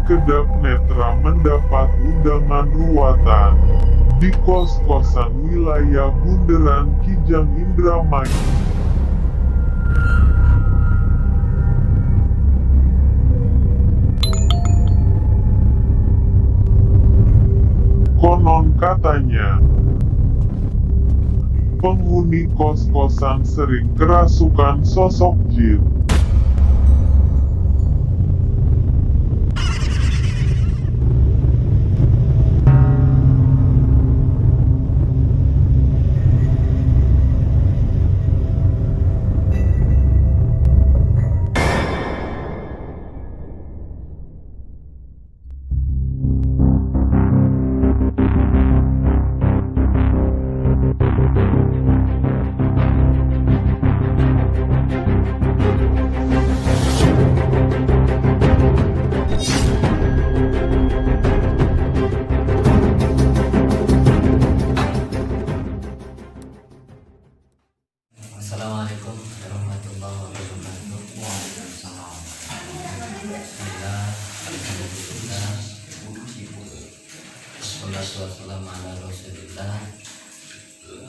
Kedap Netra mendapat undangan ruatan di kos-kosan wilayah Bundaran Kijang Indramayu. Konon katanya, penghuni kos-kosan sering kerasukan sosok jin. Assalamualaikum warahmatullahi wabarakatuh. Waalaikumsalam. Bismillah, alhamdulillah, wassalatu wassalamu ala rasulillah,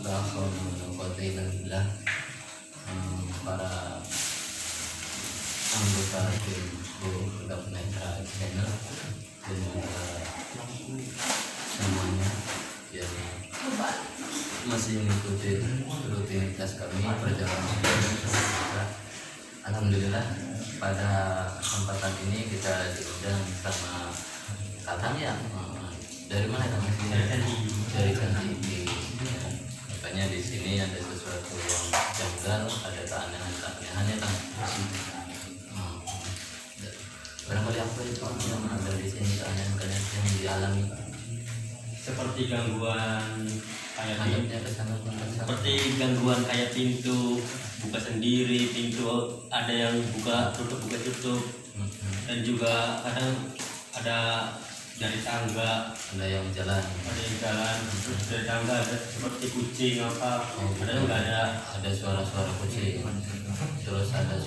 la haula wala quwwata illa billah. Para anggota tim Kedap Netra Channel dan juga semuanya yang masih mengikuti rutinitas kami perjalanan kita. Alhamdulillah pada kesempatan ini kita diundang sama Kakang ya. Dari mana Kang? Dari Candi. Makanya di sini ada sesuatu yang janggal, ada keanehan-keanehannya Kang. Barangkali apa itu yang ada di sini keanehan-keanehan yang dialami? Seperti gangguan Ayatnya kesana. seperti gangguan kayak pintu buka sendiri, pintu ada yang buka tutup, dan juga kadang ada dari tangga, Ada yang jalan. terus dari tangga ada seperti kucing apa, ada yang nggak ada, Ada suara-suara kucing, terus ada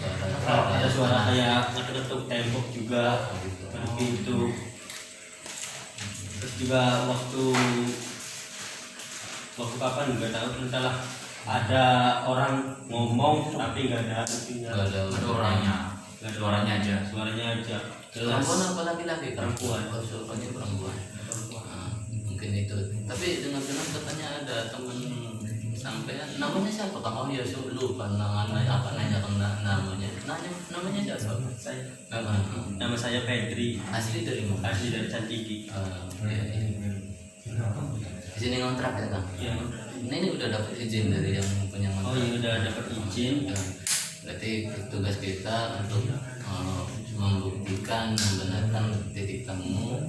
ada suara kayak ngetuk tembok juga, dari pintu. Terus juga waktu kapan nggak tahu, entahlah, ada orang ngomong tapi nggak ada artinya, Nggak ada orangnya. suaranya aja jelas. Perempuan apa laki-laki? Perempuan. Oh, soalnya perempuan. Mungkin itu. Tapi dengar-dengar katanya ada teman sampean, namanya siapa Kang? Oh ya, lupa namanya apa, namanya siapa? Nama saya Pedri, Asli dari mana? asli dari Candigi. Di sini ngontrak ya Kang? Ya. Ini udah dapat izin dari yang punya Oh ngontrak. iya, udah dapat izin. Ya, berarti tugas kita untuk membuktikan, membenarkan titik temu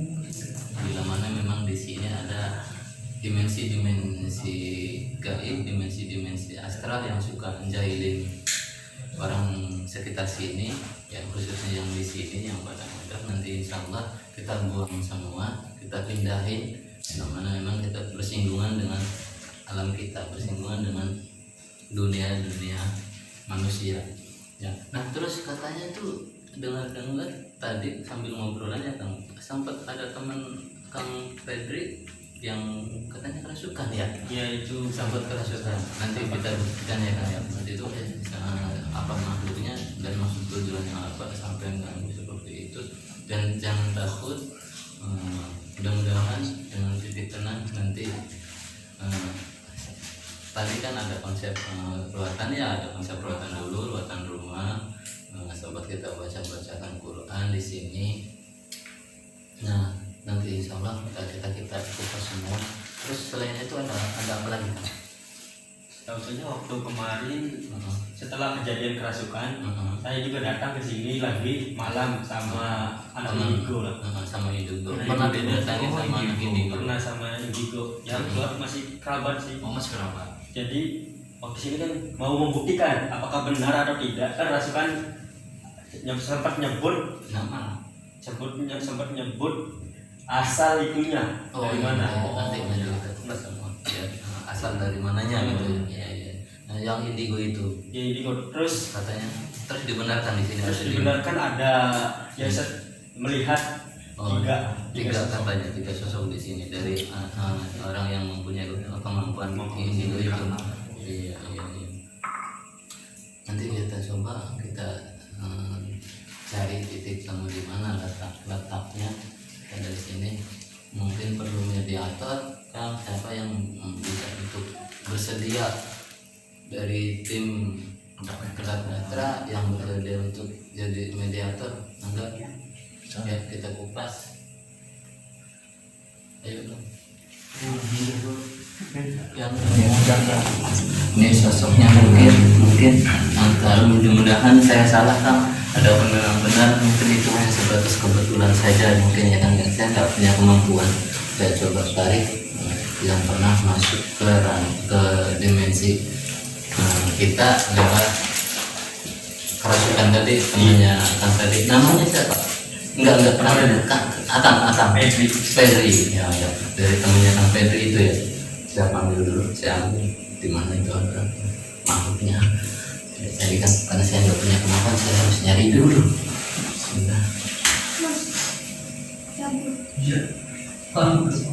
bila mana memang di sini ada dimensi-dimensi gaib, dimensi-dimensi astral yang suka menjahilin orang sekitar sini, ya khususnya yang di sini, yang pada ngontrak. Nanti insya Allah kita buang semua, kita pindahin yang mana memang kita bersinggungan dengan alam kita, bersinggungan dengan dunia manusia ya. Nah terus katanya tuh dengar tadi sambil ngobrolan ya Kang, sempat ada teman Kang Pedri yang katanya kerasukan ya. Ya itu Sempat kerasukan, nanti kita buktikan ya Kang ya. Nanti itu apa makhluknya dan maksud tujuannya apa sampai mengganggu seperti itu. Dan jangan takut, mudah-mudahan dengan titik tenang nanti. Tadi kan ada konsep ruatan ya, ada konsep ruatan dulu, ruatan rumah. Sobat kita bacakan Quran di sini. Nah nanti insya Allah kita kupas semua. Terus selain itu ada apa lagi Kang? tahunya waktu kemarin setelah kejadian kerasukan, saya juga datang ke sini lagi malam sama anak indigo lah. Sama indigo. Pernah didatangi sama anak indigo? Pernah sama indigo. Ya keluar masih kerabat sih. Mas kerabat. Jadi waktu sini kan mau membuktikan apakah benar atau tidak. Kan rasukan sempat nyebut Nama? sempat nyebut asal itunya dari mana. Nanti kita semua. Ya, asal dari mananya gitu. Ya. Nah, yang indigo itu. Ya indigo terus Katanya terus dibenarkan di sini. dibenarkan ada ya melihat Oh, tiga katanya, tiga sosok di sini dari orang yang mempunyai kemampuan ini itu. Iya, iya, iya. Nanti kita coba cari titik temu di mana letaknya. Dari sini mungkin perlu mediator kan, siapa yang bisa untuk bersedia dari tim Kerat Netra yang bersedia untuk jadi mediator. Enggak ya, kita kupas. Ayo dong. Yang ini sosoknya mungkin antara, mudah-mudahan saya salah Kang, ada benar-benar mungkin itu hanya sebatas kebetulan saja mungkin ya kan, saya nggak punya kemampuan. Saya coba tarik yang pernah masuk ke dimensi kita lewat kerasukan tadi, temannya Kang tadi, namanya siapa? Enggak pernah ada Atam Pedri ya, dari temannya Kang Pedri itu ya. Saya panggil dulu, saya ambil di mana itu ada makhluknya. Saya carikan, karena saya nggak punya kemampuan, saya harus nyari dulu. Sudah. Iya. Assalamualaikum.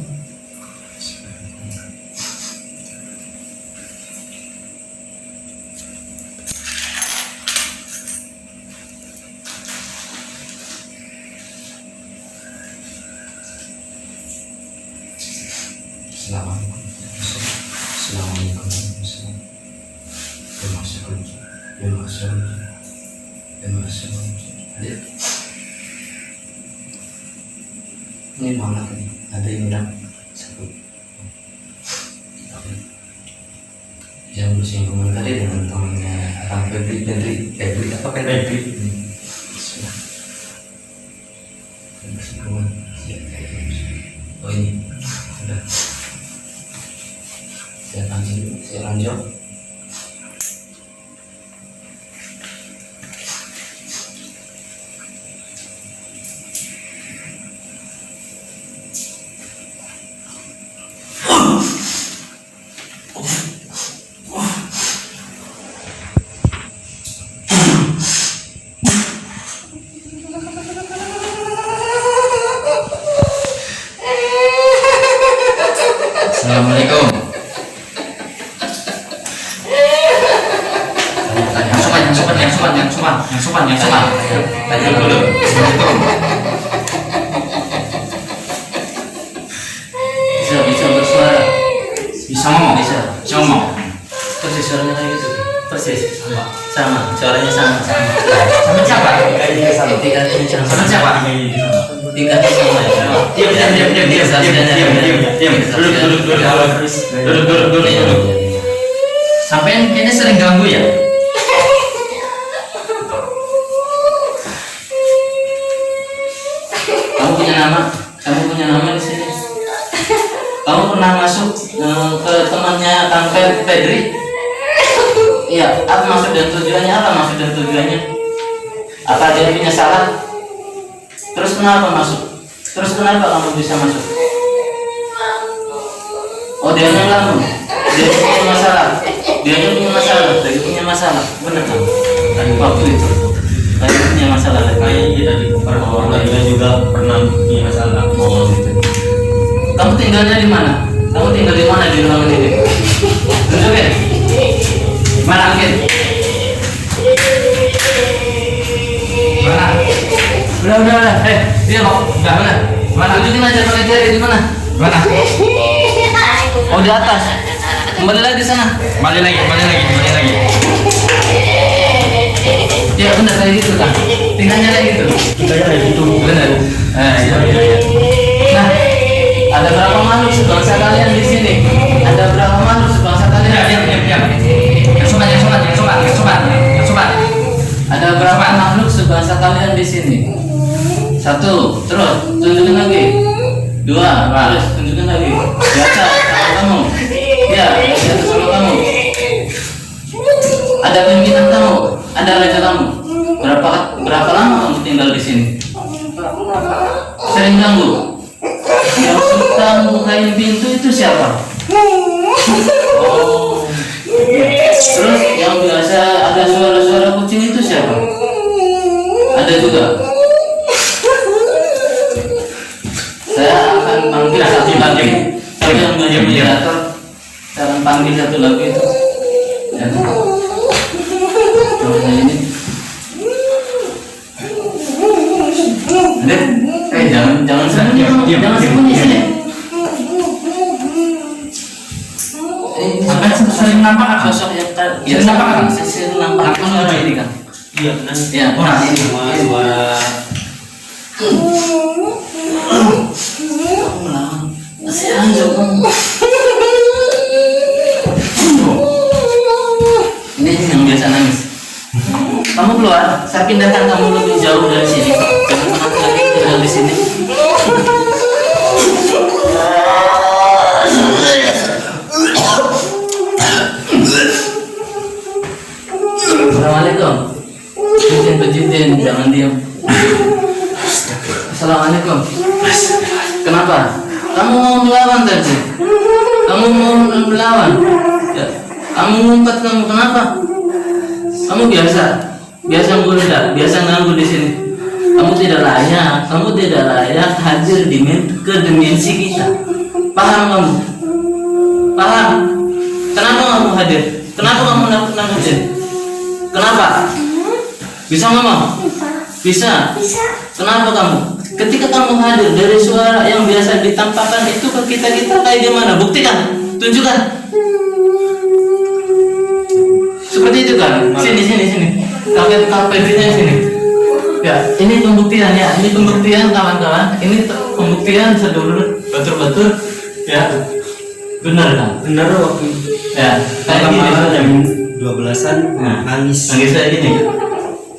Ini mana nih? Ada yang bilang sebut. Yang bersinggungan tadi dengan temannya Kang Pedri apa Pedri? Bersinggungan. Oh ini, sudah. Saya lanjut. Assalamualaikum. Yang sopan. Tanya dulu. Bisa bersuara. Bisa ngomong. Persis suaranya kayak gitu. Persis. Sama. Suaranya sama. Sama siapa? Tingkatnya sama. Siapa? Tingkatnya sama. Duduk. Sampai kayaknya sering ganggu ya. Kamu punya nama di sini. Kamu pernah masuk ke temannya Kang Pedri? Iya. Apa maksud dan tujuannya? Apa dia punya salah? Terus kenapa masuk? Terus kenapa kamu bisa masuk? Oh, dia yang lamun. Dia punya masalah. Benar kan? Tadi waktu itu. Tadi punya masalah. Kayaknya tadi orang lainnya juga pernah punya masalah. Oh gitu. Kamu tinggalnya di mana? Di ruangan ini? Tunjukin. Mana mungkin? Mana? Udah. Dia mau? Udah mana? Tunjukin aja pakai jari di mana? Mana? Oh, di atas. Kembali lagi sana. Kembali lagi. Ya benar kayak gitu kan? Tinggalnya kayak gitu. Benar. Iya. Nah, ada berapa makhluk sebangsa kalian di sini? Diam. Yang sopan. Ada berapa makhluk sebangsa kalian di sini? 1, terus tunjukin lagi. 2, terus tunjukin lagi. Di atas sama kamu. Ya, di atas sama kamu. Ada pimpinan kamu, ada raja kamu. Berapa lama kamu tinggal di sini? Sering ganggu. Yang suka bukain pintu itu siapa? Oh. Terus yang biasa ada suara-suara kucing itu siapa? Ada juga. ventilator, cara panggil satu lagu itu. Ya. Kalau ini, jangan sembunyi, jangan sembunyi sini. Sampai sering nampak Sosok yang Sering nampak kan? sering nampak suara ini kan. Iya, benar. Ya, ini Suara kamu melawan. Masih anjok kamu. Ini yang biasa nangis. Kamu keluar, saya pindahkan kamu lebih jauh dari sini. Jangan nanti lagi tinggal di sini. Assalamualaikum. Pejitin, jangan diam. Assalamualaikum. Kenapa? Kamu mau melawan tadi? Kamu mau melawan? Ya. Kamu ngumpet kamu kenapa? Kamu biasa gunda, biasa ganggu di sini. Kamu tidak layak hadir ke dimensi kita. Paham kamu? Paham? Kenapa kamu hadir? Kenapa kamu hadir? Kenapa? Bisa ngomong? Bisa. Kenapa kamu? Ketika kamu hadir dari suara yang biasa ditampakkan itu ke kita kayak gimana? Buktikan, tunjukkan. Seperti itu kan? Sini. KPD-nya sini. Ya, ini pembuktian ya. Ini pembuktian kawan-kawan. Ini pembuktian sedulur betul-betul ya. Benar kan? benar waktu Ya, kayak gini. jam 12-an nangis. Nangis kayak gini.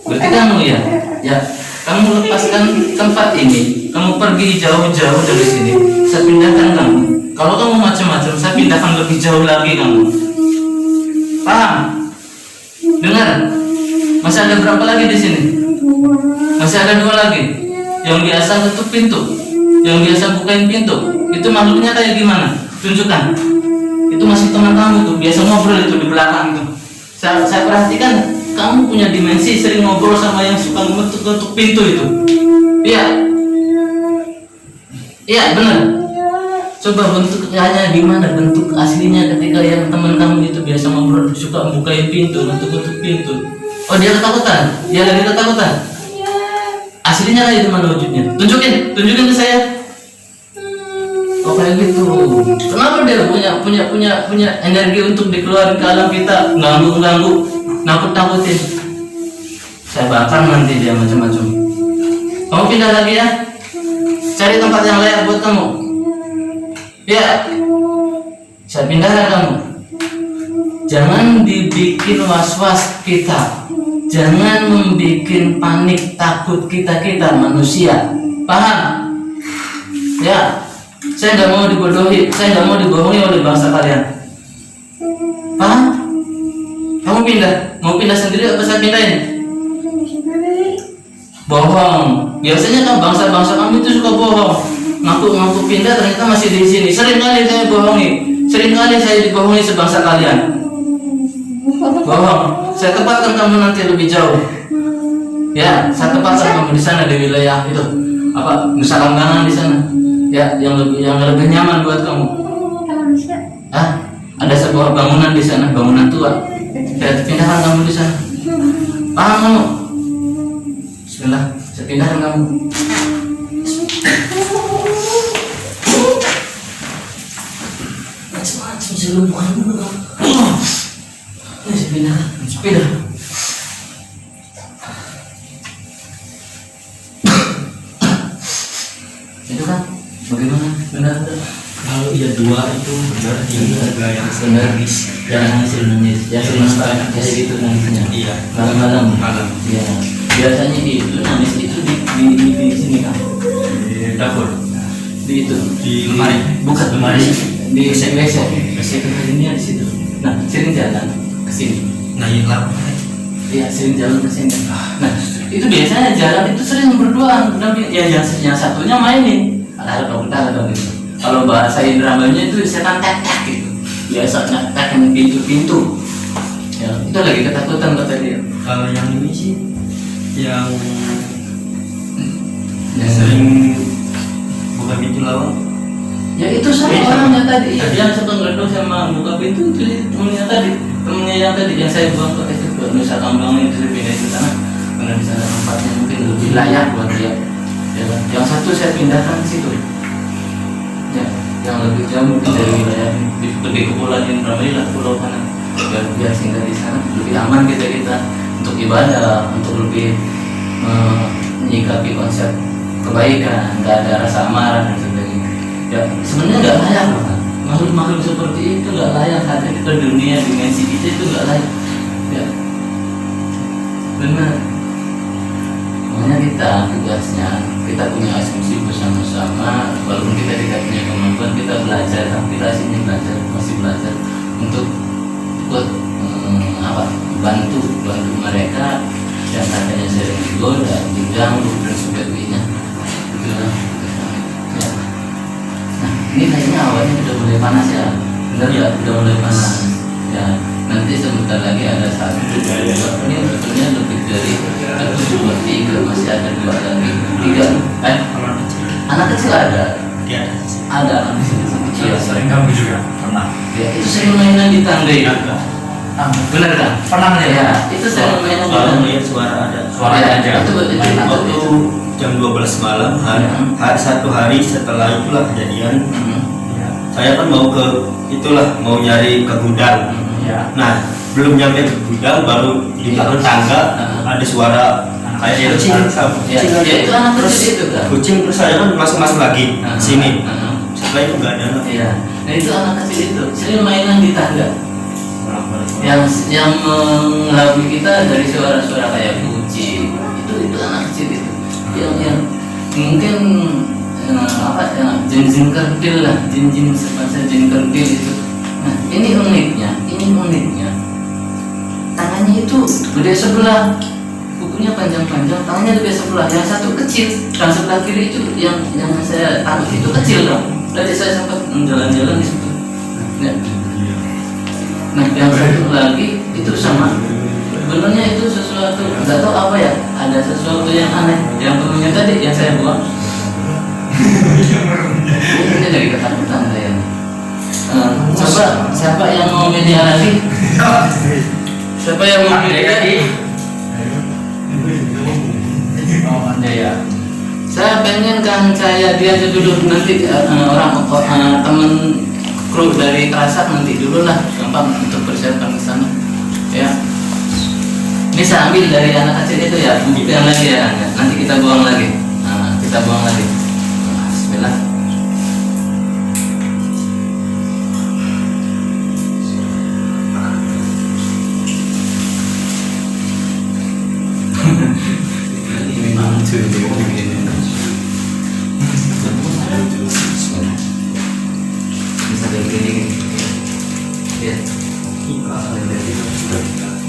Berarti kamu ya, kamu lepaskan tempat ini, kamu pergi jauh-jauh dari sini. Saya pindahkan kamu. Kalau kamu macam-macam, saya pindahkan lebih jauh lagi kamu. Paham? Dengar? Masih ada berapa lagi di sini? Masih ada 2 lagi. Yang biasa tutup pintu, yang biasa bukain pintu. Itu makhluknya kayak gimana? Tunjukkan. Itu masih teman kamu tuh, biasa ngobrol itu di belakang tuh. Saya perhatikan kamu punya dimensi sering ngobrol sama yang suka ngetuk-ngetuk pintu itu. Iya benar. Coba bentuknya gimana, bentuk aslinya ketika yang teman kamu itu biasa ngobrol suka bukain pintu, ngetuk-ngetuk pintu. Oh dia ketakutan, dia lagi ketakutan. Aslinya lagi gimana wujudnya? Tunjukin ke saya. Oh kayak gitu. Kenapa dia punya energi untuk dikeluarin ke alam kita, ganggu, nakut-nakutin. Saya bakar nanti dia macam-macam. Kamu pindah lagi ya. Cari tempat yang layak buat kamu. Ya. Saya pindahkan kamu. Jangan dibikin was-was kita. Jangan membikin panik takut kita manusia. Paham? Ya. Saya nggak mau dibodohi, saya nggak mau dibohongi oleh bangsa kalian. Paham? Kamu mau pindah sendiri atau saya pindahin? Bohong. Biasanya kan bangsa kamu itu suka bohong. Ngaku pindah ternyata masih di sini. Sering kali saya bohongi, sering kali saya dibohongi sebangsa kalian. Bohong. Saya tempatkan kamu nanti lebih jauh. Ya, saya tempatkan kamu di sana di wilayah itu. Nusa Kambangan di sana. Ya, yang lebih nyaman buat kamu. Ada sebuah bangunan di sana, bangunan tua. Saya pindahkan kamu di sana. Paham kamu? Bismillah, saya pindahkan kamu. Macam-macam selumuhan dulu kamu. Saya pindahkan, pindah. Itu kan? Bagaimana? Benar? Kalau iya 2 itu benar, yang juga yang Benar. Jangan nangis. Ya kayak gitu nangisnya. Iya. Malam. Malam. Iya. Biasanya itu nangis itu di sini kan? Di dapur, Di itu. di lemari. Bukan Lemari. Di WC. WC kalinya di situ. Nah, sering jalan ke sini. Nah hilang. Iya, sering jalan ke sini. Nah, itu biasanya jalan itu sering berduaan. Tapi ya yang satunya mainin. Ada dong gitu. Kalau bahasa Indramayu itu setan tek gitu. Biasa tekan pintu. Ya, itu lagi ketakutan kata dia. Kalau yang ini sih yang Yang sering buka pintu lawang. Ya itu sama orangnya tadi. Yang suka ngeledok sama buka pintu itu temennya tadi. Temennya yang tadi yang saya buang ke itu ke Nusa Kambangan itu saya pindah ke sana. Karena di sana tempatnya mungkin lebih layak buat dia. Ya, yang satu saya pindahkan ke situ. Ya, yang lebih jauh mungkin dari wilayah di kepulauan Indramayu lah, pulau sana. Biar singgah di sana lebih aman kita untuk ibadah, untuk lebih menyikapi konsep kebaikan, nggak ada rasa amarah dan sebagainya. Ya sebenarnya nggak layak loh kan, makhluk-makhluk seperti itu nggak layak ada di dunia dimensi kita itu nggak layak. Ya benar. Makanya kita tugasnya kita punya asumsi bersama-sama, walaupun kita tidak punya kemampuan kita belajar, kita aslinya belajar, masih belajar untuk ikut bantu mereka yang katanya sering digoda, diganggu dan sebagainya. Itulah. Ya. Nah, ini kayaknya awalnya udah mulai panas ya, benar ya, udah mulai panas. Ya, nanti sebentar lagi ada satu, dua, ini sebetulnya lebih dari 2, 3, masih ada 2 lagi, 3. Anak kecil ada anak kecil. Sering ganggu juga, pernah. Ya, itu sering mainan di tangga itu. Benar kan? Pernah ya? Itu sering mainan di tangga. Lihat suara ada. Suara Ya, aja. itu Waktu jam 12 malam, satu hari setelah itulah kejadian. Saya kan mau nyari ke gudang. Ya. Nah, belum nyampe ke gudang baru di belakang tangga ada suara kayak kucing. Ya, itu anak kecil itu kan? Kucing, terus saya kan masuk lagi sini. Setelah itu nggak ada. Iya. Nah itu anak kecil itu sering mainan di tangga. Yang menghalangi kita dari suara-suara kayak kucing. Itu anak kecil itu. Yang mungkin jin kerdil lah, jin semacam jin kerdil itu. Nah ini uniknya, tangannya itu gede sebelah, kukunya panjang-panjang, tangannya gede sebelah. Yang satu kecil, yang sebelah kiri itu yang saya tangkap itu kecil dong. Tadi saya sempat jalan-jalan di situ. Nah yang satu lagi itu sama. Sebenarnya itu sesuatu, nggak tahu apa ya, ada sesuatu yang aneh. Yang temennya tadi yang saya buang. Ini dari ketakutan saya. Siapa yang mau media lagi? Siapa yang mau media lagi? Oh, Anda ya. Saya pengen kan dia dulu nanti temen kru dari Kerasak nanti dulu lah gampang untuk persiapan ke sana. Ya. Ini saya ambil dari anak kecil itu ya, buktikan lagi ya. Nanti kita buang lagi. Kita buang lagi. Bismillah.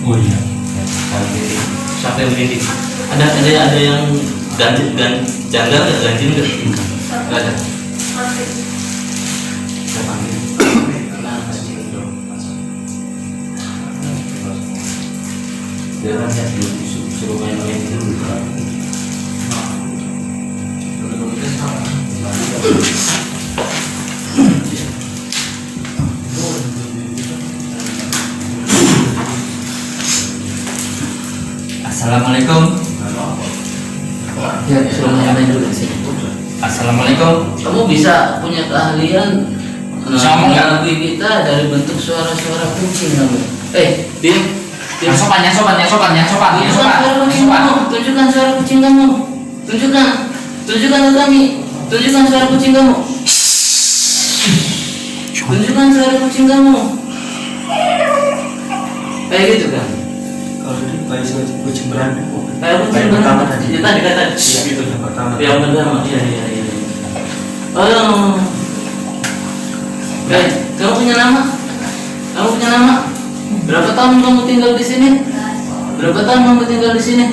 Oh iya. Sampai begini. Ada yang janggal nggak, ganjil nggak? Nggak ada. Saya panggil. Dia kan saya suruh main-main dulu. Assalamualaikum. Ya, suruh main-main dulu sih. Assalamualaikum. Kamu bisa punya keahlian mengelabui kita dari bentuk suara-suara kucing kamu. Diam. Yang sopan. Tunjukkan suara kucing kamu. Tunjukkan ke kami. Tunjukkan suara kucing kamu. Tunjukkan suara kucing kamu. Kayak gitu kan? Kalau itu kayak kucing berantem. Kayak kucing pertama berantem. tadi. Ya, tadi kata. Iya, itu yang pertama. Yang pertama. Iya. Oh. Kamu punya nama? Berapa tahun kamu tinggal di sini?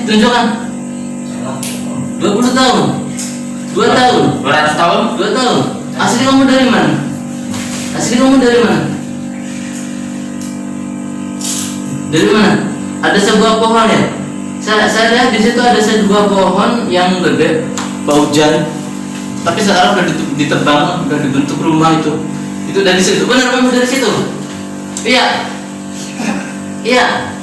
Tunjukkan. 20 tahun. 2 tahun. 200 tahun. 2 tahun. Asli kamu dari mana? Dari mana? Ada sebuah pohon ya? Saya lihat di situ ada sebuah pohon yang gede, paujan. Tapi sekarang udah ditebang, udah dibentuk rumah itu dari situ. Benar kamu dari situ? Iya. Iya.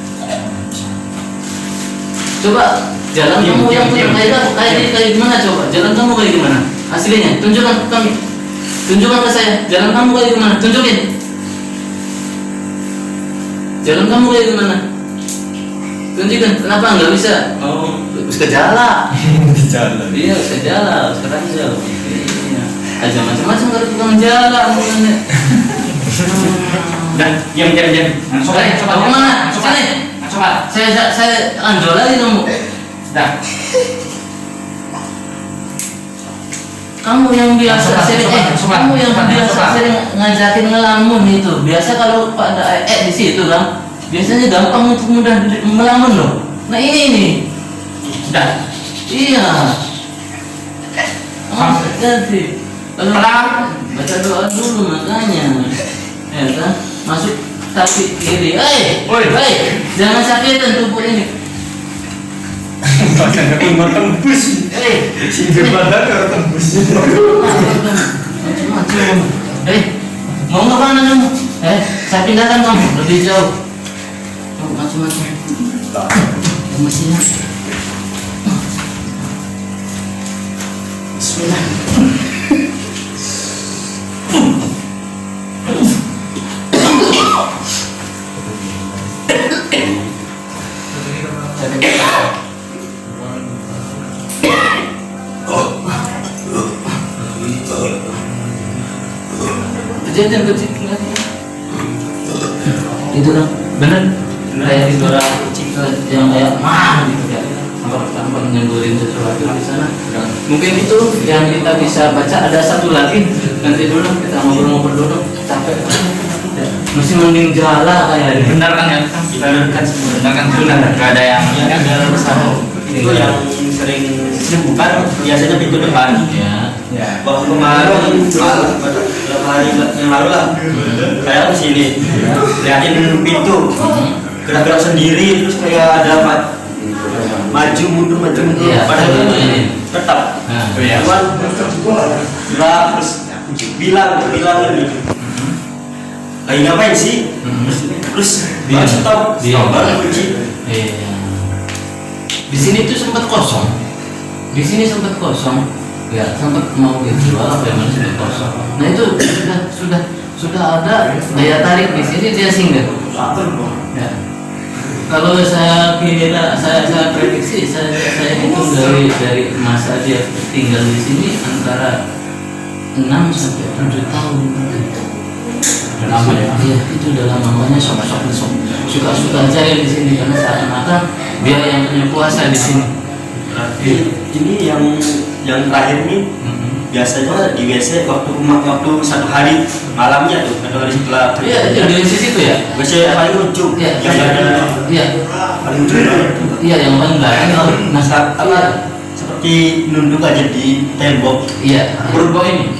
Coba jalan kamu yang punya kayak gimana coba? Jalan kamu kayak gimana? Aslinya, tunjukkan ke kami. Tunjukkan ke saya. Jalan kamu kayak gimana? Tunjukin. Jalan kamu kayak gimana? Tunjukkan. Kenapa nggak bisa? Oh, harus ke jalan. Jalan. Iya, harus ke jalan. Sekarang jauh. Iya. Aja macam-macam kalau tukang jalan. Dan diam. Coba. Kamu mana? Sini. Coba. Saya anjol lagi kamu. Dah. Kamu yang biasa sering Coba. sering ngajakin ngelamun itu. Biasa kalau pada di situ kan, biasanya gampang untuk mudah melamun loh. Nah ini. Dah. Iya. Ganti. Kalau baca doa dulu makanya. Ya kan? Masuk kaki kiri. Hei, jangan sakitin tubuh ini. Bahkan aku mau tembus. Singgir badan kalau tembus. Macam-macam. Mau kemana kamu? Saya pindahkan kamu lebih jauh. Macam-macam. Mesinnya. Bismillah. Kejadian kecil itu kan bener kayak di suara yang kayak gitu ya, tanpa nyendurin sesuatu di sana. Mungkin itu yang kita bisa baca. Ada satu lagi, nanti dulu kita ngobrol-ngobrol dulu, capek masih mending jala kayak ini. Benar kan ya? Benar. Gak ada yang bersama. Itu yang sering bukan biasanya pintu depan. Ya. Waktu kemarin beberapa hari yang lalu lah, saya kesini liatin pintu gerak-gerak sendiri, terus kayak ada maju mundur Iya, padahal ini. tetap Iya. cuman gerak terus bilang ini lagi ngapain sih, terus baru stop baru kunci. Iya. Di sini tuh sempat kosong. Ya, sempat mau dijual apa yang sudah kosong. Nah itu sudah ada daya tarik di sini, dia singgah. Ya. Kalau saya prediksi, saya hitung dari masa dia tinggal di sini antara 6 sampai 7 tahun. Lama ya? Iya, itu udah lama. Makanya suka aja di sini karena seakan-akan dia yang punya kuasa di sini. Ini yang terakhir nih biasanya di WC waktu satu hari malamnya tuh, satu hari setelah Iya, itu di situ ya. WC paling ujung Iya, yang ada iya, paling ujung iya yang paling belakang. nah seperti nunduk aja di tembok. Iya, Purbo ini.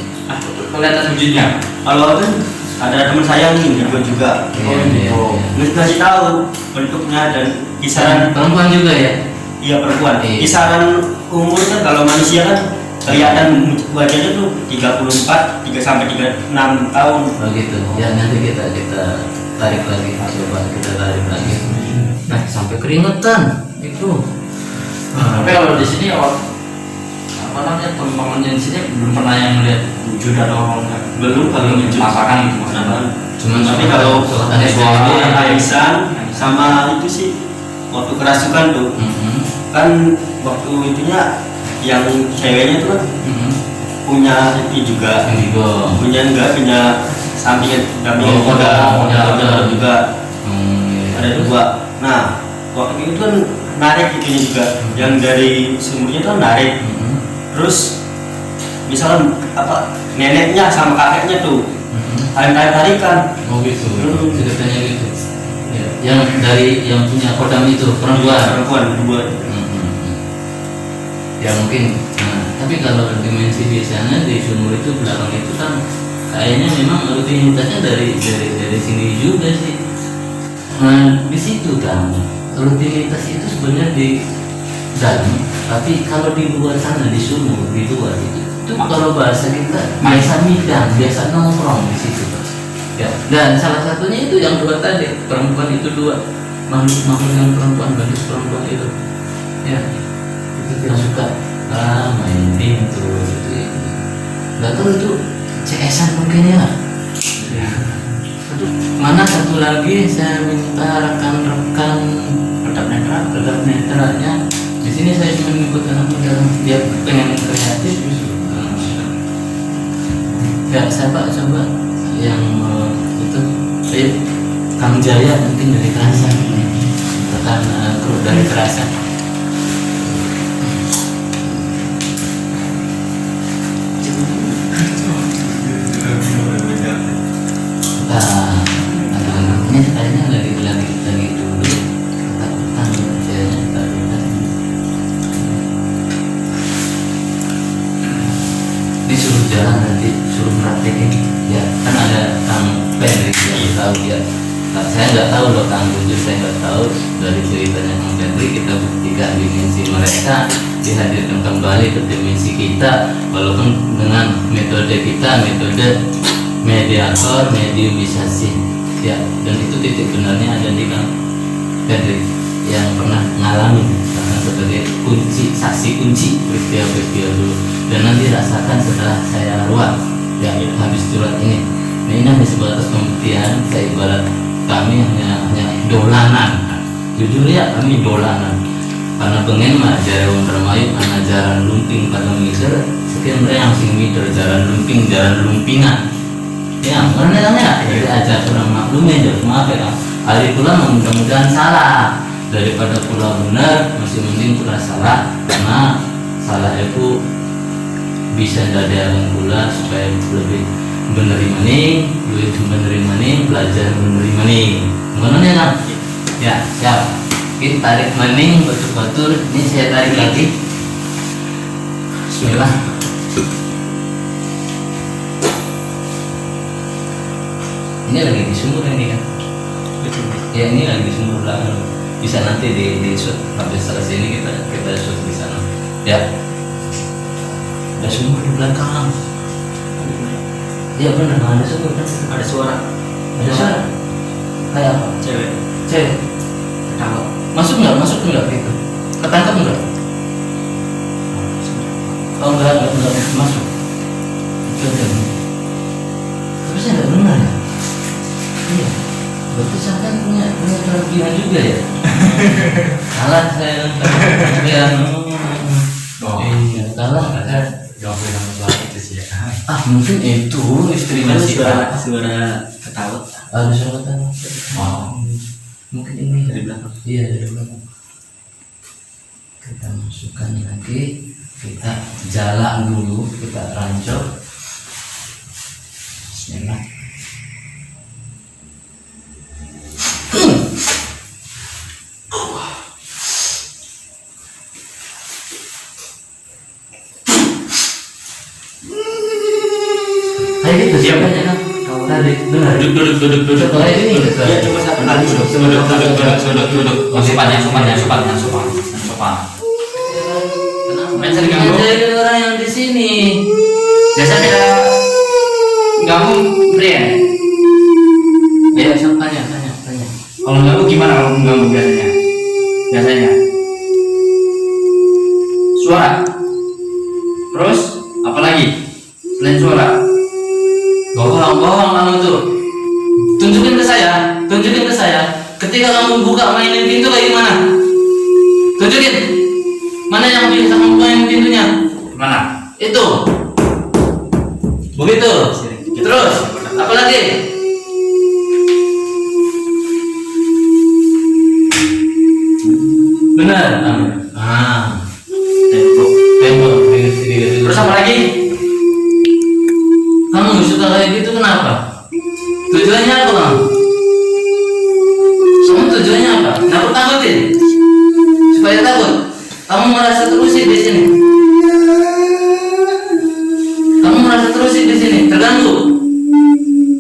Kelihatan wujudnya. Kalau kan ada teman saya nih juga Iya. ngasih tahu bentuknya dan kisaran. Perempuan juga ya. Iya, perempuan. Iya. Kisaran umur kan kalau manusia kan kelihatan wajahnya tuh 34 sampai 36 tahun. Begitu. Ya nanti kita tarik lagi, coba kita tarik lagi. Nah sampai keringetan itu. Tapi kalau di sini apa namanya, teman-temannya di sini belum pernah yang melihat wujud ada orangnya. Belum kalau wujud Masakan gitu maksudnya. Cuman tapi kalau ada SDG arisan sama itu sih waktu kerasukan tuh kan waktu itunya yang ceweknya tuh kan punya itu juga punya sampingan dampingan kodam juga ada dua. Nah waktu itu kan narik itunya juga yang dari sumurnya tuh narik terus misalnya apa neneknya sama kakeknya tuh tarik-tarikan. Oh gitu. Ceritanya gitu. Ya. Yang punya kodam itu perempuan dua. Ya mungkin. Nah, tapi kalau dimensi di sana di sumur itu belakang itu kan kayaknya memang rutinitasnya dari sini juga sih. Nah di situ kan rutinitas itu sebenarnya di dalam, tapi kalau di luar sana di sumur di luar itu itu kalau bahasa kita biasa midang, biasa nongkrong di situ Bos. Ya, dan salah satunya itu yang dua tadi, perempuan itu dua, makhluk yang perempuan, gadis perempuan itu. Ya, itu yang suka main pintu gitu ya. Nggak tahu itu CS-an mungkin ya. Mana satu lagi saya minta rekan-rekan redap netranya. Di sini saya cuma mengikutkan dalam dia pengen kreatif justru. Ya siapa coba yang itu saya Kang Jaya mungkin dari Kerasa, rekan kru dari Kerasa. Ini kayaknya lagi dulu ketakutan kayaknya ketakutan. Disuruh jalan nanti suruh praktekin ya, kan ada Kang Pendrik yang tahu ya. Nah, saya nggak tahu loh Kang Gunjur, saya nggak tahu dari ceritanya Kang Pendrik. Kita buktikan dimensi mereka dihadirkan kembali ke dimensi kita, walaupun dengan metode kita, metode mediator mediumisasi ya, dan itu titik benarnya ada di Kang Pendrik yang pernah ngalamin karena sebagai kunci, saksi kunci peristiwa-peristiwa dulu, dan nanti rasakan setelah saya ruat ya habis surat ini. Nah, ini hanya sebatas pembuktian, saya ibarat kami hanya dolanan, jujur ya kami dolanan karena pengen mah jaran termayu anak jaran lumping pada miser sekian mereka yang sing mider jaran lumpingan ya, mana namanya? Jadi aja kurang maklumnya, jadi maaf ya Kang. Hari pula mudah-mudahan salah daripada pula benar, masih mending pula salah, karena salah itu bisa dadakan pula supaya lebih benerin maning, duit benerin maning, belajar benerin maning. Mana ya Kang? Ya, siap. Kita tarik maning, batur-batur. Ini saya tarik lagi. Bismillah. Ini lagi di sumur ini kan? Ya ini lagi di sumur belakang. Bisa nanti di shoot habis selesai ini kita shoot di sana. Ya. Ada sumur di belakang. Iya benar, ada sumur kan? Ada suara. Ada suara. Kayak apa? Cewek. Cewek. Ketawa. Masuk nggak gitu? Ketangkap nggak? Oh enggak masuk. Tapi saya nggak benar ya. Iya, berarti saya kan punya kelebihan juga ya. Kalah saya kelebihan. Iya, kalah. Jawab dengan suara itu sih ya. Mungkin itu istrinya si suara ketawa. Ada suara ketawa. Mungkin ini Dari belakang. Iya dari belakang. Kita masukkan lagi, kita jalan dulu, kita rancok. Bismillah. Kayak gitu siapa aja kan? Tadi benar. Duduk. Kayak ini. Ya coba satu kali duduk. Sopan. Kenapa? Ada orang yang di sini. Biasanya nggak mau Brian. Ya, tanya. Kalau nggak gimana kalau mengganggu biasanya? Suara. Terus apa lagi selain suara? Bohong kamu tuh. Tunjukin ke saya. Ketika kamu buka mainin pintu kayak gimana? Tunjukin. Mana yang bisa kamu mainin pintunya? Mana? Itu. Begitu. Terus apa lagi? Benar. Tembok. Terus apa lagi? Kamu suka kayak gitu kenapa? Tujuannya apa kamu? Tujuannya apa? Nakut-nakutin? Supaya takut? Kamu merasa terusik di sini? Terganggu?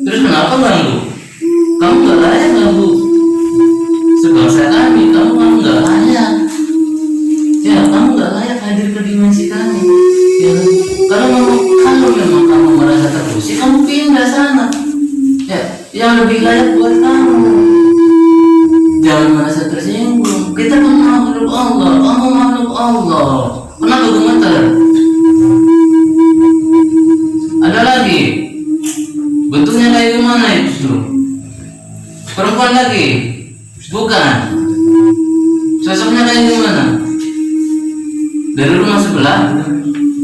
Terus kenapa ganggu? Kamu nggak layak ganggu. Sebangsa kami, kamu nggak layak. buat kamu. Jangan merasa tersinggung. Kita kan makhluk Allah, kamu makhluk Allah. Kenapa gemeter? Ada lagi. Bentuknya kayak gimana itu? Perempuan lagi? Bukan. Sosoknya kayak gimana? Dari rumah sebelah?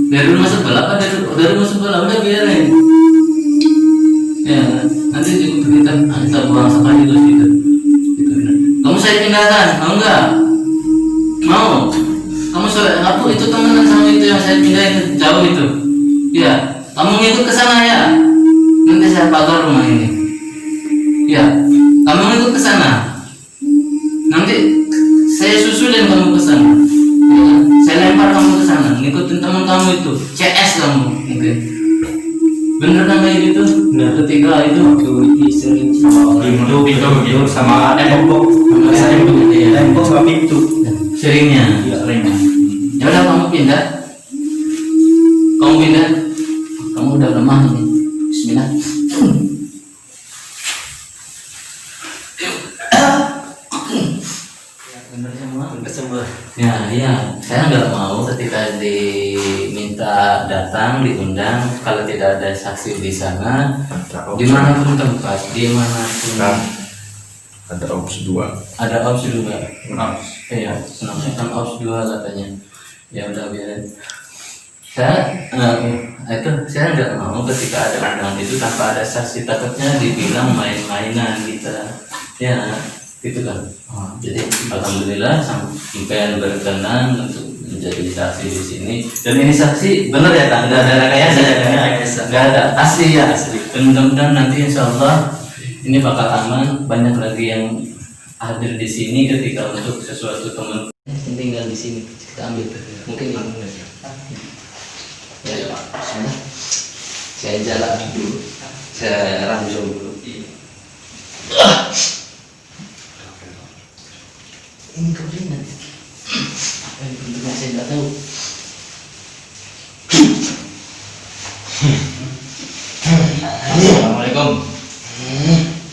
Dari rumah sebelah apa dari rumah sebelah? Udah biarin. Ya, nanti juga kita buang sekali dulu gitu. Kamu saya pindahkan, mau enggak? Mau? Kamu aku itu temenan sama itu yang saya pindahin jauh itu. Ya, kamu ngikut ke sana ya. Nanti saya pagar rumah ini. Ya, kamu ngikut ke sana. Nanti saya susulin kamu ke sana. Ya, saya lempar kamu ke sana, ngikutin teman kamu itu, CS kamu, mungkin. Bener kan kayak gitu? Bener. Ketika itu sering sama pintu sama tembok Iya. tembok sama pintu. Seringnya. Ya udah kamu pindah. Kamu udah lemah ini. Bismillah. Semua. Ya, saya nggak mau ketika diminta datang, diundang, kalau tidak ada saksi di sana, dimanapun tempat, dimanapun Ada opsi 2. ada opsi juga. Iya, kan opsi 2 katanya. Ya udah biarin. Saya nggak mau ketika ada undangan itu tanpa ada saksi, takutnya dibilang main-mainan kita. Ya, gitu kan. Jadi alhamdulillah sampai berkenan untuk menjadi saksi di sini. Dan ini saksi benar ya, tak ada rekayasa ya, nggak ada asli ya. Dan mudah-mudahan nanti insya Allah ini bakal aman. Banyak lagi yang hadir di sini ketika untuk sesuatu teman yang tinggal di sini kita ambil. Mungkin ini. Ya, bismillah. Saya jalan dulu. Saya ranjau dulu. Ini keringat. Apa yang bentuknya saya nggak tahu. Assalamualaikum.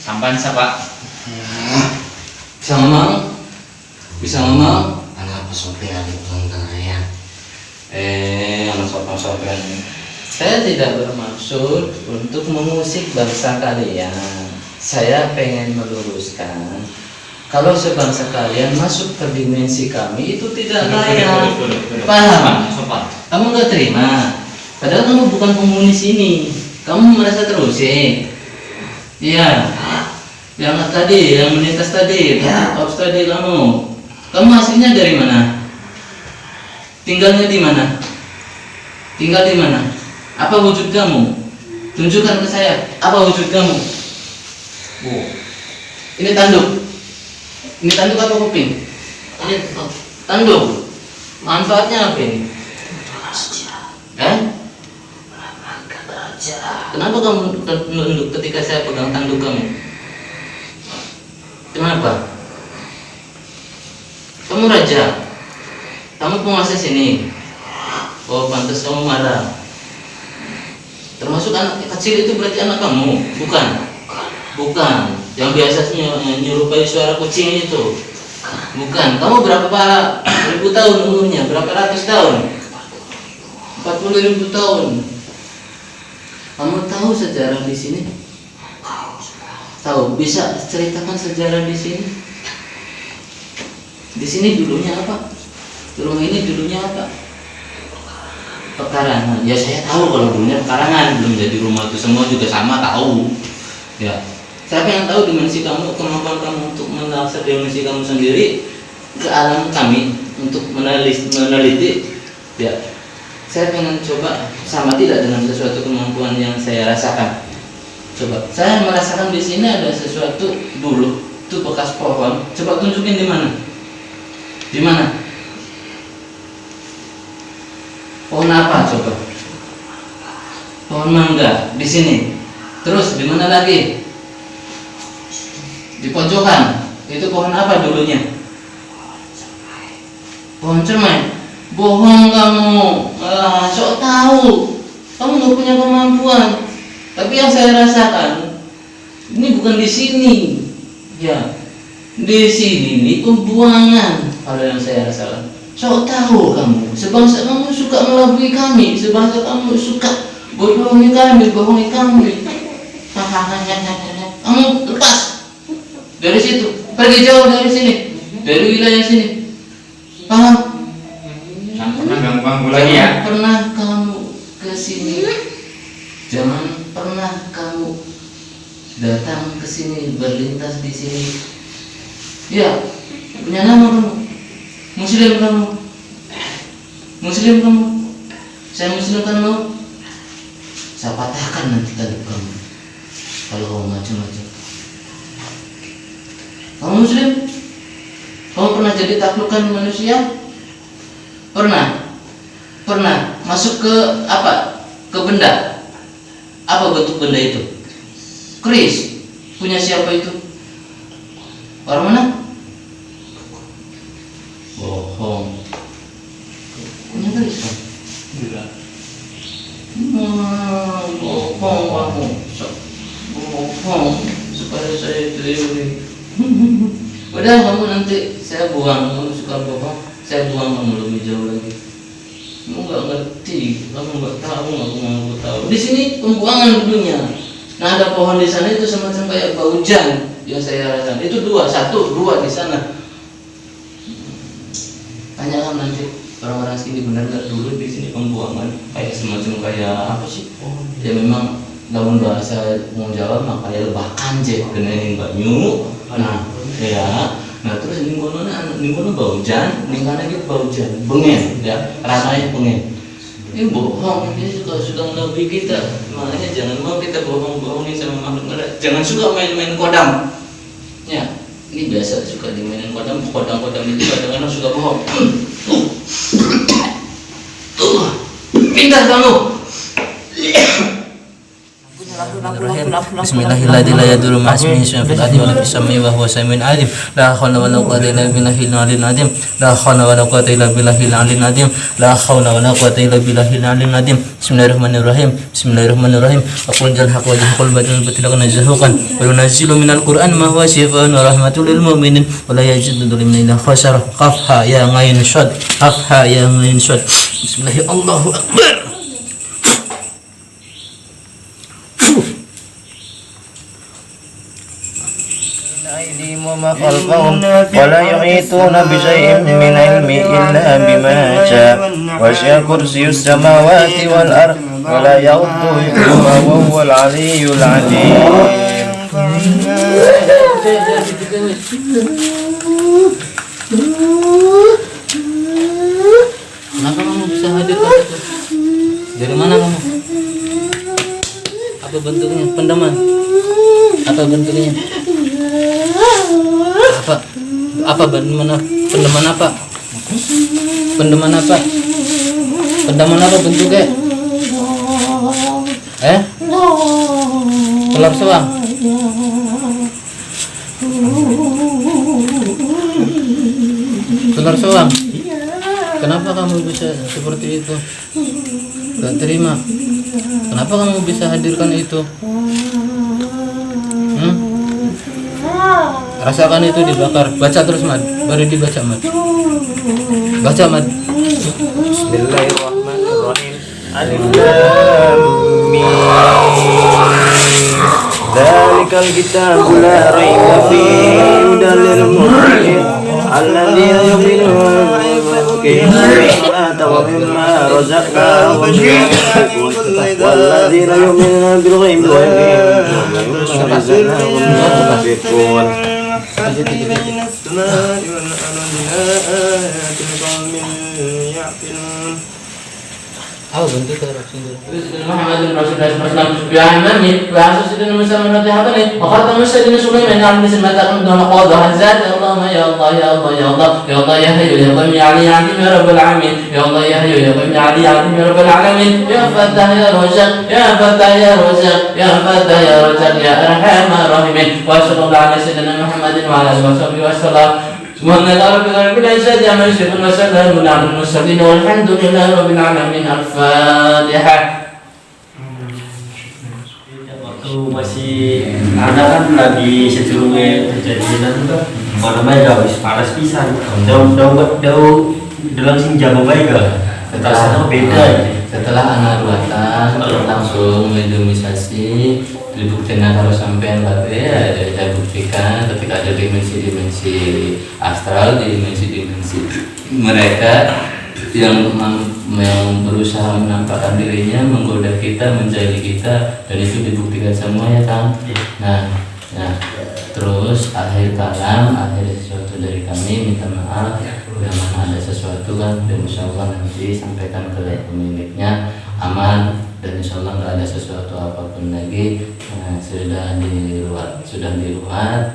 Sampan siapa? Bisa ngomong? Bisa ngomong? Anak pesopian ya. Anak sopan-sopan. Saya tidak bermaksud untuk mengusik bangsa kalian. Saya pengen meluruskan. Kalau sebangsa kalian masuk ke dimensi kami itu tidak layak. Paham? Sopan. Kamu nggak terima. Padahal kamu bukan penghuni sini. Kamu merasa terusik. Iya. Yang tadi, yang melintas tadi, ops tadi kamu. Kamu aslinya dari mana? Tinggalnya di mana? Tinggal di mana? Apa wujud kamu? Tunjukkan ke saya. Apa wujud kamu? Ini tanduk. Ini tanduk apa kuping? Ini tanduk. Manfaatnya apa ini? Kenapa kamu tunduk ketika saya pegang tanduk kamu? Kenapa? Kamu raja. Kamu penguasa sini. Oh, pantas kamu marah. Termasuk anak kecil itu berarti anak kamu, bukan? Bukan. Yang biasanya menyerupai suara kucing itu. Bukan. Kamu berapa ribu tahun umurnya? Berapa ratus tahun? 40.000 tahun. Kamu tahu sejarah di sini? Tahu? Bisa ceritakan sejarah di sini? Di sini dulunya apa? Rumah ini dulunya apa? Pekarangan. Ya saya tahu kalau dulunya pekarangan, belum jadi rumah itu semua juga sama tahu. Ya. Saya pengen tahu dimensi kamu, kemampuan kamu untuk menaksa dimensi kamu sendiri ke alam kami untuk meneliti. Ya. Saya pengen coba sama tidak dengan sesuatu kemampuan yang saya rasakan. Coba. Saya merasakan di sini ada sesuatu dulu, itu bekas pohon. Coba tunjukin di mana? Di mana? Pohon apa coba? Pohon mangga di sini. Terus di mana lagi? Di pojokan. Itu pohon apa dulunya? Pohon cermai. Bohong kamu. Sok tahu. Kamu nggak punya kemampuan. Tapi yang saya rasakan ini bukan di sini. Ya, di sini nih pembuangan. Kalau yang saya rasakan, sok tahu kamu, sebangsa kamu suka melabui kami, sebangsa kamu suka bohongi kami. Hahaha, kamu lepas dari situ, pergi jauh dari sini, dari wilayah sini. Paham? Jangan pernah ganggu lagi ya. Jangan pernah kamu ke sini. Jangan pernah kamu datang ke sini, berlintas di sini. Ya, punya nama kamu, Muslim kamu, Muslim kamu. Saya Muslim kan mau. Saya patahkan nanti tanduk kamu kalau kamu macam-macam. Kamu Muslim? Kamu pernah jadi taklukan manusia? Pernah masuk ke apa? Ke benda. Apa bentuk benda itu? Keris. Punya siapa itu? Orang mana? Bohong. Punya keris kan? Enggak. Bohong kamu. Bohong supaya saya terima. Udah, kamu nanti saya buang. Kamu suka bohong, saya buang kamu lebih jauh lagi. Kamu nggak ngerti, kamu nggak tahu, kamu tahu. Di sini pembuangan dulunya. Nah, ada pohon di sana itu semacam kayak baujan yang saya rasakan. Itu dua di sana. Tanyakan nanti orang-orang sini benar nggak dulu di sini pembuangan kayak semacam kayak apa sih? Ya memang dalam bahasa mau Jawa mah kayak lebah kanje dengan banyu. Nah, ya. Nah, terus ninggono baujan, ningkana gitu baujan, bengen ya, rananya bengen. Ini bohong, dia suka melabui kita. Makanya jangan mau kita bohong-bohongin sama makhluk mereka. Jangan suka main-main kodam. Ya, ini biasa suka dimainin kodam itu kadang-kadang suka bohong. Pindah kamu. Bismillahirrahmanirrahim. Wa huwa samiun alim. La haula wala quwwata illa billahil aliyyil azim. La haula wala quwwata illa billahil aliyyil azim. La haula wala quwwata illa billahil aliyyil azim. Bismillahirrahmanirrahim. Bismillahirrahmanirrahim. Aqul jal haqq wa yaqul batil batil kana zahuqan. Wa yunazzilu minal qur'an ma huwa shifaa'un wa rahmatul lil mu'minin wa la yazidu dzalimin illa khasara. Qaf ha ya ghain shad. Qaf ha ya ghain shad. Bismillahirrahmanirrahim. Allahu akbar. ولا يحيطون بشيء من علمه إلا بما شاء وسع كرسي السماوات والأرض ولا يؤوده حفظهما وهو العلي العظيم. Kenapa kamu bisa hadir ke situ? Dari mana kamu? Apa bentuknya? Pendaman? Apa bentuknya? Apa pendeman apa? Pendeman apa bentuknya? Telur sewang. Telur sewang. Kenapa kamu bisa seperti itu? Gak terima. Kenapa kamu bisa hadirkan itu? Rasakan itu dibakar. Baca terus, Mat. Baru dibaca, Mat. Baca, Mat. Bismillahirrahmanirrahim. Alif Lam Mim. Dzalikal kitabu la raiba fihi hudan lil muttaqin alladzina yu'minuna بالصلاة ومما رزقناهم ينفقون والذين يؤمنون بالغيب ومما رزقناهم ينفقون. Apa bentuk Muhammadun Rasulullah SAW bi ahmani wa asasidina musamman hadaini wa khatam musaddin sulaiman an nismatan dun qadha zat Allahumma ya Allah ya Allah ya Allah ya Allah ya hayyu ya qayyum ya ali ya ya rabbal alamin ya Allah ya hayyu ya qayyum ya ali ya ya rabbal alamin ya fatah ya razaq ya fatah ya razaq ya fatah ya razaq ya arhamar rahimin wa sallallahu ala sayyidina Muhammadin wa ala alihi wa sallam. Subhanallah rabbil izzati amma yasifun wa salamun alal mursalin walhamdulillahi rabbil alamin. Al-Fatihah. Waktu masih ada kan lagi sejelumnya kejadian itu mana main gak wis panas pisan. Daun langsung jago baik gak. Rasanya beda. Setelah anak ruatan langsung mendomisasi dibuktikan kalau sampean ya saya buktikan ketika ada dimensi-dimensi astral, dimensi-dimensi mereka yang berusaha menampakkan dirinya, menggoda kita, menjadi kita, dan itu dibuktikan semua ya Kang. Nah, terus akhir kalam, akhir sesuatu dari kami minta maaf bila mana ada sesuatu kan, dan insya Allah nanti sampaikan ke pemiliknya aman, dan insya Allah nggak ada sesuatu apapun lagi. Sudah diruat,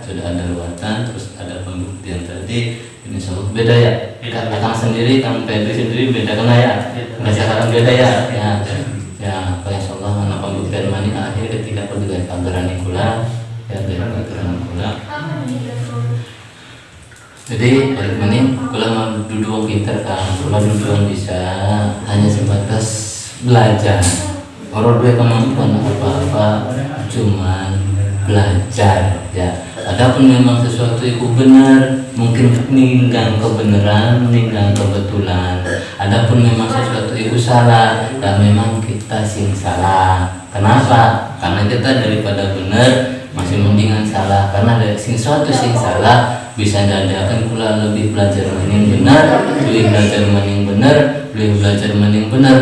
sudah ada ruatan, terus ada pembuktian tadi. Insya Allah beda ya. Karena Kang sendiri, Kang Febri sendiri beda kan ya. Sekarang beda ya. Ya, insya Allah anak pembuktian mani akhir ketika aku dengan kabaran Nikula, ya dengan kabaran Nikula. Jadi balik mana? Kalau mau duduk pintar Kang, kalau duduk bisa hanya sebatas belajar. Orang dua kemampuan apa-apa, cuman belajar ya. Adapun memang sesuatu itu benar, mungkin meninggal kebenaran, meninggal kebetulan. Adapun memang sesuatu itu salah, dan memang kita sing salah. Kenapa? Karena kita daripada benar masih mendingan salah. Karena dari sesuatu sing salah bisa dadakan pula lebih belajar maning benar, lebih belajar maning benar, lebih belajar maning benar.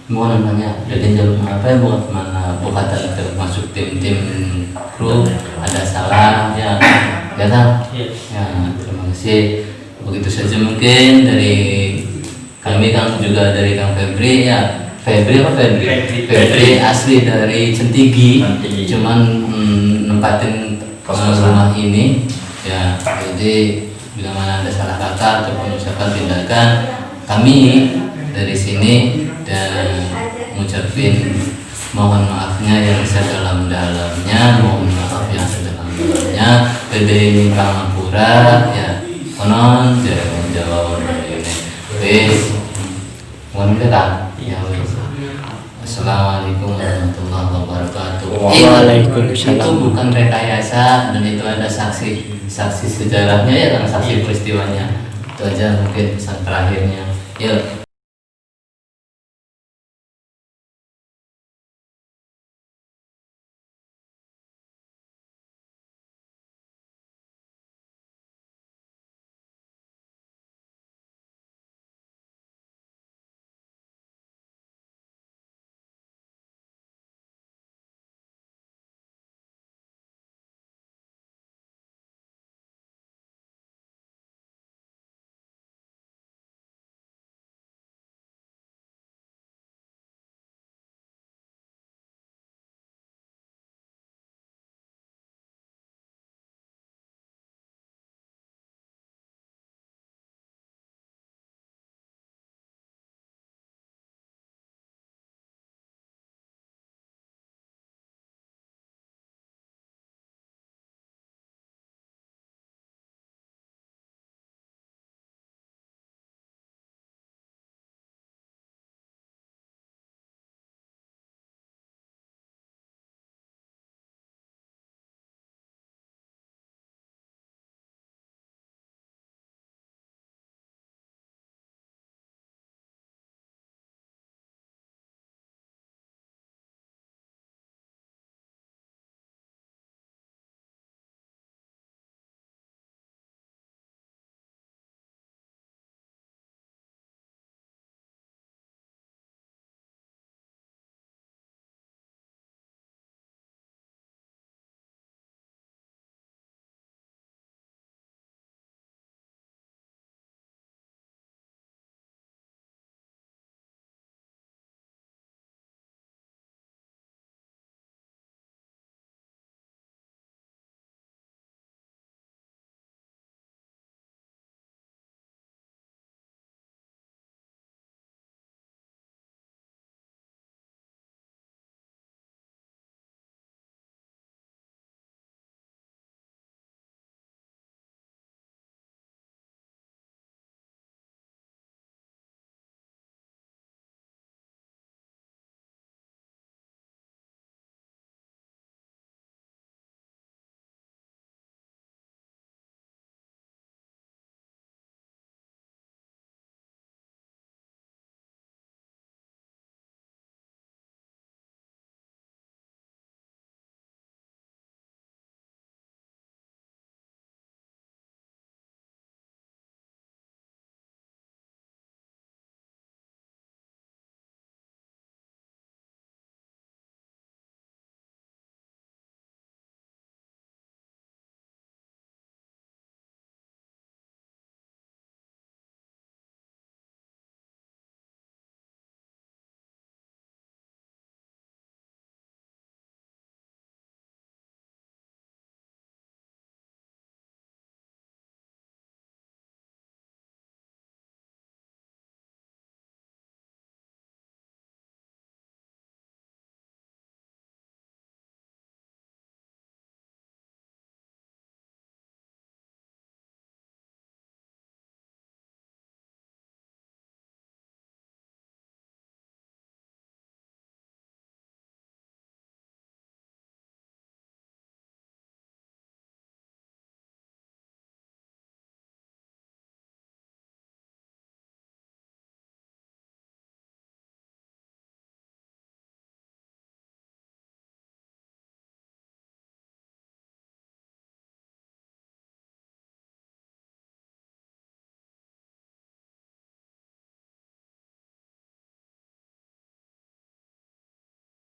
Mau namanya jadi jalur apa ya buat mana bukan termasuk tim-tim kru ada salah ya kan ya terima kasih. Begitu saja mungkin dari kami Kang, juga dari Kang Febri ya. Febri asli dari Centigi, cuman nempatin rumah ini ya. Jadi bila mana ada salah kata ataupun misalkan tindakan, kami dari sini dan mengucapkan mohon maafnya yang sedalam-dalamnya, mohon maaf yang sedalam-dalamnya. Beda ini Pangapura ya, konon Jawa ini. Wis, mohon kita ya. Assalamualaikum warahmatullahi wabarakatuh. Waalaikumsalam. Itu bukan rekayasa, dan itu ada saksi sejarahnya ya, kan saksi peristiwanya. Itu aja mungkin pesan terakhirnya. Yuk.